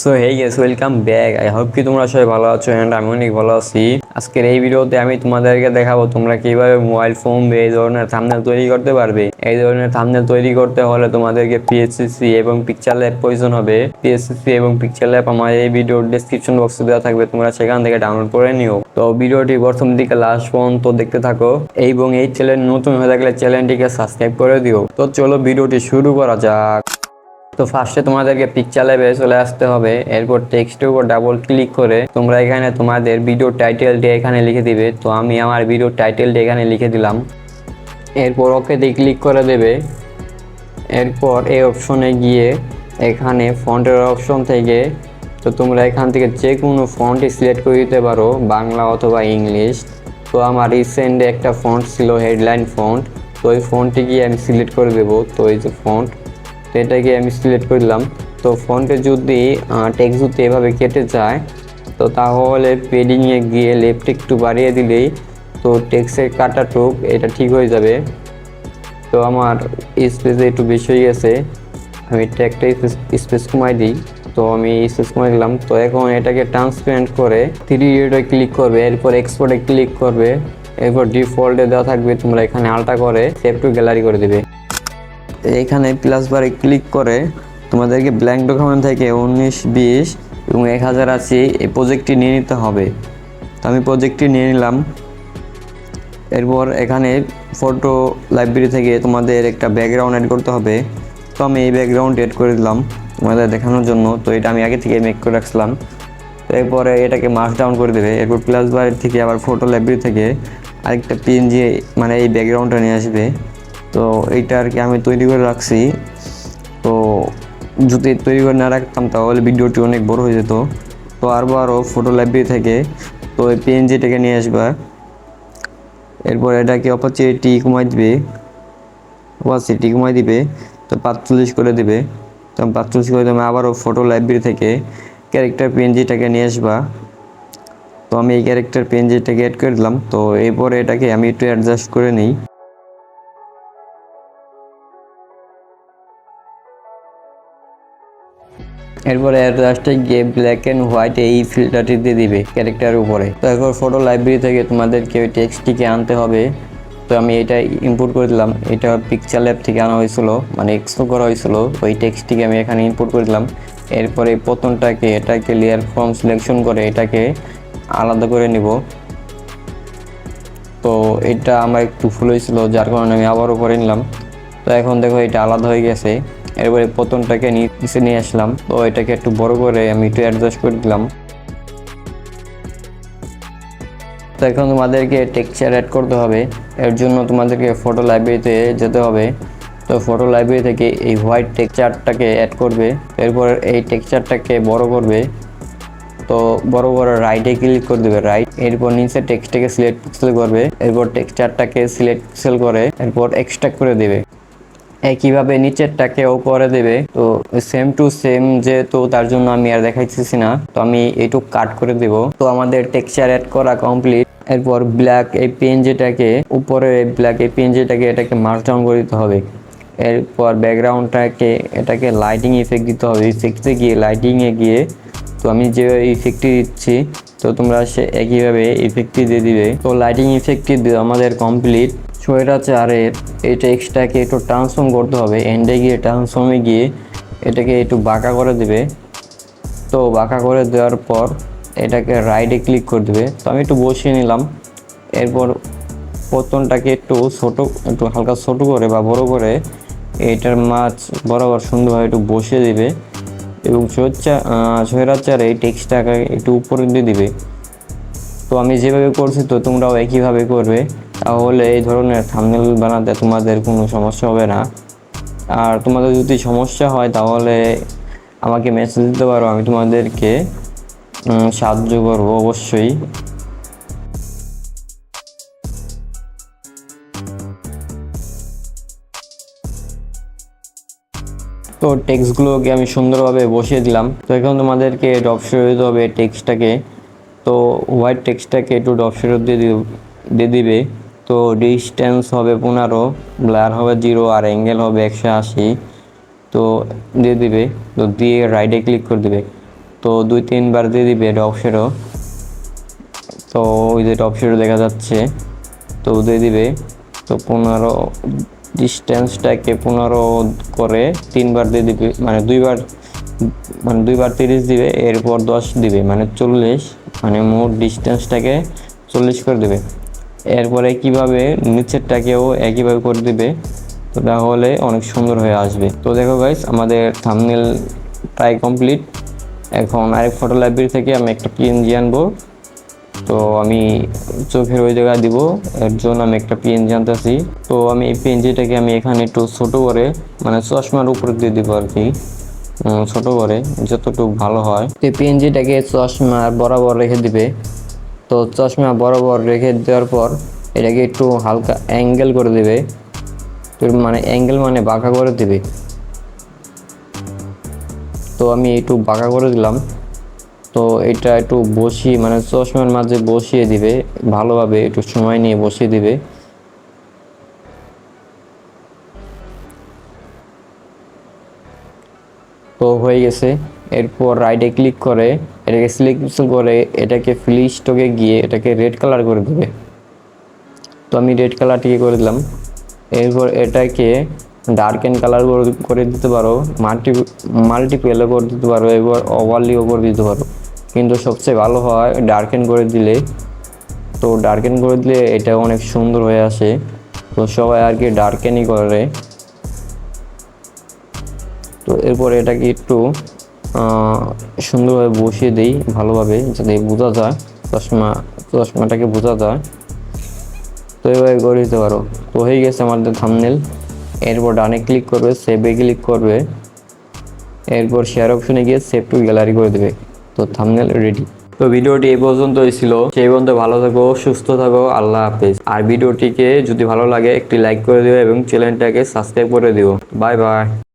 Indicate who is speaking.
Speaker 1: So hey guess, welcome back. I hope কি তোমরা সবাই ভালো আছো অ্যান্ড আমি অনেক ভালো আছি। আজকের এই ভিডিওতে আমি তোমাদেরকে দেখাবো তোমরা কিভাবে মোবাইল ফোন দিয়ে এই ধরনের থাম্বনেল তৈরি করতে পারবে। এই ধরনের থাম্বনেল তৈরি করতে হলে তোমাদেরকে পিএসসি এবং পিকচার ল্যাব প্রয়োজন হবে। পিএসসি এবং পিকচার ল্যাব আমার এই ভিডিওর ডেসক্রিপশন বক্সে দেওয়া থাকবে, তোমরা সেখান থেকে ডাউনলোড করে নিও। তো ভিডিওটি প্রথম দিকে লাস্ট পর্যন্ত দেখতে থাকো এবং এই চ্যানেল নতুন হয়ে থাকলে চ্যানেলটিকে সাবস্ক্রাইব করে দিও। তো চলো ভিডিওটি শুরু করা যাক। তো ফার্স্টে তোমাদেরকে পিকচার ল্যাবে চলে আসতে হবে। এরপর টেক্সটের উপর ডাবল ক্লিক করে তোমরা এখানে তোমাদের ভিডিও টাইটেলটি এখানে লিখে দিবে। তো আমি আমার ভিডিও টাইটেলটি এখানে লিখে দিলাম। এরপর ওকেতে ক্লিক করে দেবে। এরপর এই অপশনে গিয়ে এখানে ফন্টের অপশন থেকে তো তোমরা এখান থেকে যে কোনো ফন্টই সিলেক্ট করে দিতে পারো, বাংলা অথবা ইংলিশ। তো আমার রিসেন্টে একটা ফন্ট ছিল হেডলাইন ফন্ট, তো ওই ফন্টটি গিয়ে আমি সিলেক্ট করে দেবো। তো এই যে ফন্ট, তো এটাকে আমি সিলেক্ট করে দিলাম। তো ফন্টে যদি টেক্সট যদি এভাবে কেটে যায় তো তাহলে পেডিংয়ে গিয়ে লেফট একটু বাড়িয়ে দিলেই তো টেক্সটের কাটাটুক এটা ঠিক হয়ে যাবে। তো আমার স্পেসে একটু বেশি হয়ে গেছে, আমি এটা একটা স্পেস কমাই দিই। তো আমি স্পেস কমাই দিলাম। তো এখন এটাকে ট্রান্সপারেন্ট করে 3D ক্লিক করবে, এরপর এক্সপোর্টে ক্লিক করবে, এরপর ডিফল্টে দেওয়া থাকবে, তোমরা এখানে আলটা করে সেভ টু গ্যালারি করে দেবে। এখানে প্লাস বারে ক্লিক করে তোমাদেরকে ব্ল্যাঙ্ক ডকুমেন্ট থেকে 1920 এবং 1080 এই প্রজেক্টটি নিয়ে নিতে হবে। তো আমি প্রজেক্টটি নিয়ে নিলাম। এরপর এখানে ফটো লাইব্রেরি থেকে তোমাদের একটা ব্যাকগ্রাউন্ড অ্যাড করতে হবে। তো আমি এই ব্যাকগ্রাউন্ড অ্যাড করে দিলাম তোমাদের দেখানোর জন্য। তো এটা আমি আগে থেকে মেক করে রাখছিলাম। তো এরপরে এটাকে মার্ক ডাউন করে দেবে। এরপর প্লাস বারের থেকে আবার ফটো লাইব্রেরি থেকে আরেকটা পিএনজি মানে এই ব্যাকগ্রাউন্ডটা নিয়ে আসবে। তো এইটা আর কি আমি তৈরি করে রাখছি। তো যদি তৈরি করে না রাখতাম তাহলে ভিডিওটি অনেক বড় হয়ে যেত। তো আরও ফটো লাইব্রেরি থেকে তো এই পিএনজিটাকে নিয়ে আসবা। এরপর এটাকে অপারচুনিটি কমাই দিবে, তো 45 করে দিবে। তো 45 করে তুমি আবারও ফটো লাইব্রেরি থেকে ক্যারেক্টার পিএনজিটাকে নিয়ে আসবা। তো আমি এই ক্যারেক্টার পিএনজিটাকে অ্যাড করে দিলাম। তো এরপরে এটাকে আমি একটু অ্যাডজাস্ট করে নিই। এরপরে লাস্টে গিয়ে ব্ল্যাক অ্যান্ড হোয়াইট এই ফিল্টারটি দিয়ে দিবে ক্যারেক্টারের উপরে। তো এরপর ফটো লাইব্রেরি থেকে তোমাদেরকে ওই টেক্সটটিকে আনতে হবে। তো আমি এটা ইম্পোর্ট করে দিলাম। এটা পিকচার ল্যাব থেকে আনা হয়েছিল, মানে এক্সপোর্ট করা হয়েছিল। ওই টেক্সটটিকে আমি এখানে ইম্পোর্ট করে দিলাম। এরপরে এই প্রথমটাকে এটাকে লেয়ার ফ্রম সিলেকশন করে এটাকে আলাদা করে নিব। তো এটা আমার একটু ভুল হয়েছিল, যার কারণে আমি আবারও করে নিলাম। তো এখন দেখো এটা আলাদা হয়ে গেছে। এরপরে প্রথমটাকে নিচে নিয়ে আসলাম। তো এটাকে একটু বড় করে আমি একটু অ্যাডজাস্ট করে দিলাম। তো এখন তোমাদেরকে টেক্সচার অ্যাড করতে হবে। এর জন্য তোমাদেরকে ফটো লাইব্রেরিতে যেতে হবে। তো ফটো লাইব্রেরি থেকে এই হোয়াইট টেক্সচারটাকে অ্যাড করবে। এরপর এই টেক্সচারটাকে বড় করবে। তো বড় বড় রাইটে ক্লিক করে দেবে, রাইট। এরপর নিচে টেক্সটটাকে সিলেক্ট পিক্সেল করবে। এরপর টেক্সচারটাকে সিলেক্ট পিক্সেল করে এরপর এক্সট্রাক্ট করে দেবে। একইভাবে নিচেরটাকে উপরে দেবে। তো সেম টু সেম, যেহেতু তার জন্য আমি আর দেখাইতেছি না, তো আমি এইটুক কাট করে দেব। তো আমাদের টেক্সচার অ্যাড করা কমপ্লিট। এরপর ব্ল্যাক এই পিএনজিটাকে উপরে ব্ল্যাক এই পিএনজিটাকে এটাকে মার্ক ডাউন করে দিতে হবে। এরপর ব্যাকগ্রাউন্ডটাকে এটাকে লাইটিং ইফেক্ট দিতে হবে। ইফেক্টে গিয়ে লাইটিংয়ে গিয়ে তো আমি যে ইফেক্টটি দিচ্ছি তো তোমরা সে একইভাবে ইফেক্টটি দিয়ে দিবে। তো লাইটিং ইফেক্টটি আমাদের কমপ্লিট। স্বৈরাচারের এই টেক্সটটাকে একটু ট্রান্সফর্ম করতে হবে। এন্ডে গিয়ে ট্রান্সফর্মে গিয়ে এটাকে একটু বাঁকা করে দেবে। তো বাঁকা করে দেওয়ার পর এটাকে রাইটে ক্লিক করে দেবে। তো আমি একটু বসিয়ে নিলাম। এরপর পতনটাকে একটু হালকা ছোটো করে বা বড় করে এটার মাছ বরাবর সুন্দরভাবে একটু বসিয়ে দিবে এবং স্বৈরাচার এই টেক্সটটাকে একটু উপরে দিয়ে দিবে। তো আমি যেভাবে করছি তো তোমরাও একইভাবে করবে, তাহলে এই ধরনের থাম্বনেল বানাতে তোমাদের কোনো সমস্যা হবে না। আর তোমাদের যদি সমস্যা হয় তাহলে আমাকে মেসেজ দিতে পারো, আমি তোমাদেরকে সাহায্য করবো অবশ্যই। তো টেক্সটগুলোকে আমি সুন্দরভাবে বসিয়ে দিলাম। তো এখন তোমাদেরকে ড্রপ শেড দিতে হবে টেক্সটটাকে। তো হোয়াইট টেক্সটটাকে একটু ড্রপ শেড দিয়ে দিবে। তো ডিস্টেন্স হবে 15, ব্লার হবে 0 আর অ্যাঙ্গেল হবে 180। তো দিয়ে দিবে। তো দিয়ে রাইটে ক্লিক করে দিবে। তো 2-3 বার দিয়ে দিবে ড্রপ শ্যাডো। তো ওই যে ড্রপ শ্যাডো দেখা যাচ্ছে, তো দিয়ে দিবে। তো 15 ডিস্টেন্সটাকে 15 করে 3 বার দিয়ে দিবে, মানে 2 বার, মানে 2 বার 30 দিবে, এরপর 10 দিবে, মানে 40, মানে মোট ডিস্টেন্সটাকে 40 করে দেবে। এরপরে কিভাবে নিচেরটাকেও একইভাবে করে দিবে, তো তাহলে অনেক সুন্দর হয়ে আসবে। তো দেখো গাইস, আমাদের থাম্বনেল প্রায় কমপ্লিট। এখন আরেক ফটো লাইব্রেরি থেকে আমি একটা পিএনজি আনবো। তো আমি চোখের ওই জায়গায় দিব, এর জন্য আমি একটা পিএনজি আনতেছি। তো আমি এই পিএনজিটাকে আমি এখানে একটু ছোট করে, মানে চশমার উপরে দিয়ে দিব আর কি, ছোট করে যতটুকু ভালো হয়। তো এই পিএনজিটাকে চশমার বরাবর রেখে দিবে। তো চশমা বরাবর রেখে দেওয়ার পর এটাকে একটু হালকা অ্যাঙ্গেল করে দেবে, মানে অ্যাঙ্গেল মানে বাঁকা করে দিবে। তো আমি একটু বাঁকা করে দিলাম। তো এটা একটু বসিয়ে, মানে চশমার মাঝে বসিয়ে দিবে ভালোভাবে, একটু সময় নিয়ে বসিয়ে দিবে। তো হয়ে গেছে। এরপর রাইটে ক্লিক করে এটাকে সিলেক্ট করে এটাকে ফ্লি স্টকে গিয়ে এটাকে রেড কালার করে দেবে। তো আমি রেড কালারটিকে করে দিলাম। এরপর এটাকে ডার্ক অ্যান্ড কালার করে দিতে পারো, মাল্টিপেলও করে দিতে পারো, এবার ওভারলিও করে দিতে পারো, কিন্তু সবচেয়ে ভালো হয় ডার্ক অ্যান্ড করে দিলে। তো ডার্ক অ্যান্ড করে দিলে এটা অনেক সুন্দর হয়ে আসে। তো সবাই আর কি ডার্ক অ্যান্ডই করে। তো এরপর এটাকে একটু সুন্দরভাবে বসিয়ে দিই ভালোভাবে, যাতে বোঝা যায়, চশমাটাকে বোঝা যায়। তো এভাবে করে দিতে পারো। তো হয়ে গেছে আমাদের থাম্বনেল। এরপর ডানে ক্লিক করবে, সেভে ক্লিক করবে, এরপর শেয়ার অপশনে গিয়ে সেভ টু গ্যালারি করে দেবে। তো থাম্বনেল রেডি। তো ভিডিওটি এই পর্যন্তই ছিল। সেই পর্যন্ত ভালো থাকো, সুস্থ থাকো, আল্লাহ হাফেজ। আর ভিডিওটিকে যদি ভালো লাগে একটি লাইক করে দিও এবং চ্যানেলটাকে সাবস্ক্রাইব করে দিও। Bye bye.